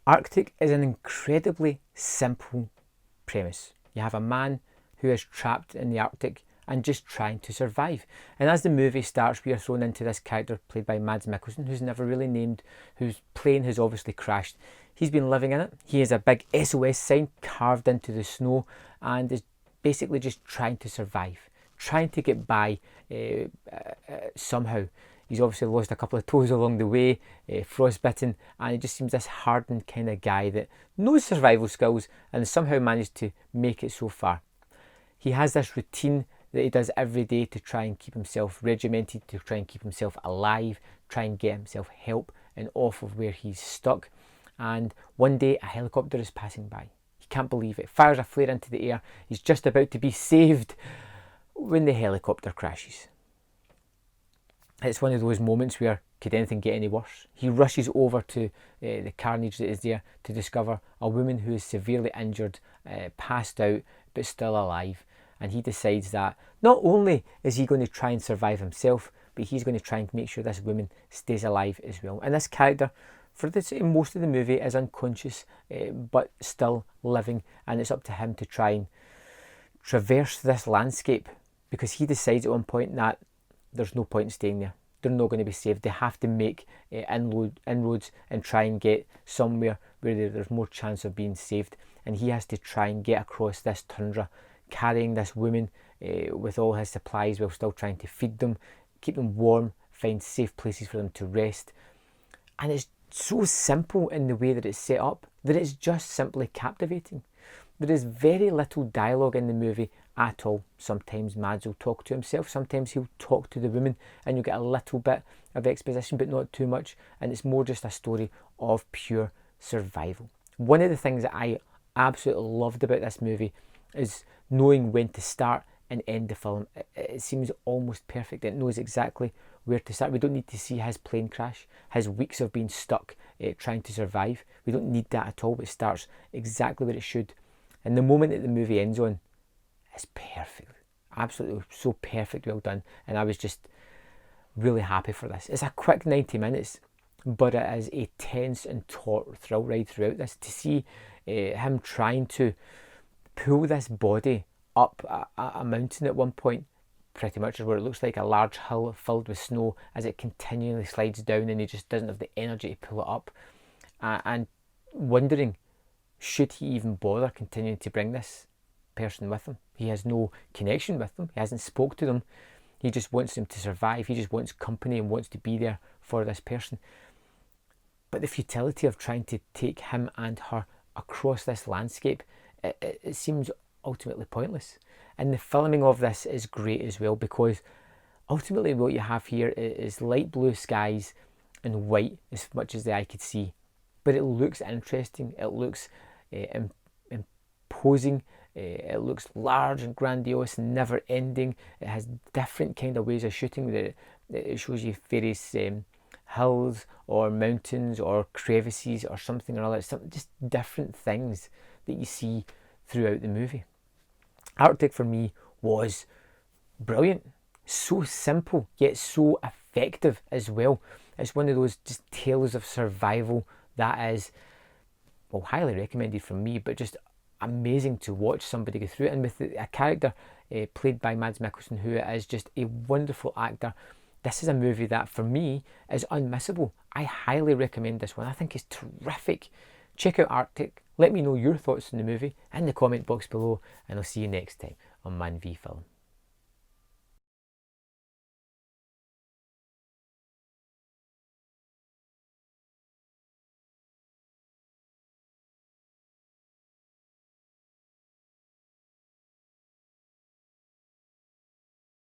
Arctic is an incredibly simple premise. You have a man who is trapped in the Arctic and just trying to survive. And as the movie starts, we are thrown into this character played by Mads Mikkelsen, who's never really named, whose plane has obviously crashed. He's been living in it. He has a big SOS sign carved into the snow and is basically just trying to survive, trying to get by somehow. He's obviously lost a couple of toes along the way, frostbitten, and he just seems this hardened kind of guy that knows survival skills and has somehow managed to make it so far. He has this routine that he does every day to try and keep himself regimented, to try and keep himself alive, try and get himself help and off of where he's stuck. And one day a helicopter is passing by. He can't believe it. Fires a flare into the air. He's just about to be saved when the helicopter crashes. It's one of those moments where could anything get any worse? He rushes over to the carnage that is there to discover a woman who is severely injured, passed out, but still alive. And he decides that not only is he going to try and survive himself, but he's going to try and make sure this woman stays alive as well. And this character, for most of the movie, is unconscious, but still living. And it's up to him to try and traverse this landscape, because he decides at one point that there's no point in staying there. They're not going to be saved. They have to make inroads and try and get somewhere where there's more chance of being saved. And he has to try and get across this tundra, carrying this woman with all his supplies while still trying to feed them, keep them warm, find safe places for them to rest. And it's so simple in the way that it's set up that it's just simply captivating. There is very little dialogue in the movie at all. Sometimes Mads will talk to himself, sometimes he'll talk to the woman, and you'll get a little bit of exposition, but not too much. And it's more just a story of pure survival. One of the things that I absolutely loved about this movie is knowing when to start and end the film. It seems almost perfect. It knows exactly where to start. We don't need to see his plane crash, his weeks of being stuck trying to survive. We don't need that at all. It starts exactly where it should. And the moment that the movie ends on is perfect. Absolutely so perfect, well done. And I was just really happy for this. It's a quick 90 minutes, but it is a tense and taut thrill ride throughout this. To see him trying to pull this body up a mountain at one point, pretty much where it looks like a large hill filled with snow, as it continually slides down and he just doesn't have the energy to pull it up, and wondering, should he even bother continuing to bring this person with him? He has no connection with them. He hasn't spoke to them. He just wants them to survive. He just wants company and wants to be there for this person. But the futility of trying to take him and her across this landscape, it seems ultimately pointless. And the filming of this is great as well, because ultimately what you have here is light blue skies and white as much as the eye could see. But it looks interesting. It looks imposing. It looks large and grandiose and never ending. It has different kind of ways of shooting. It shows you various hills or mountains or crevices or something or other. Just different things that you see throughout the movie. Arctic for me was brilliant. So simple yet so effective as well. It's one of those just tales of survival that is, well, highly recommended from me, but just amazing to watch somebody go through it. And with a character played by Mads Mikkelsen, who is just a wonderful actor, this is a movie that for me is unmissable. I highly recommend this one. I think it's terrific. Check out Arctic. Let me know your thoughts on the movie in the comment box below, and I'll see you next time on Man v Film.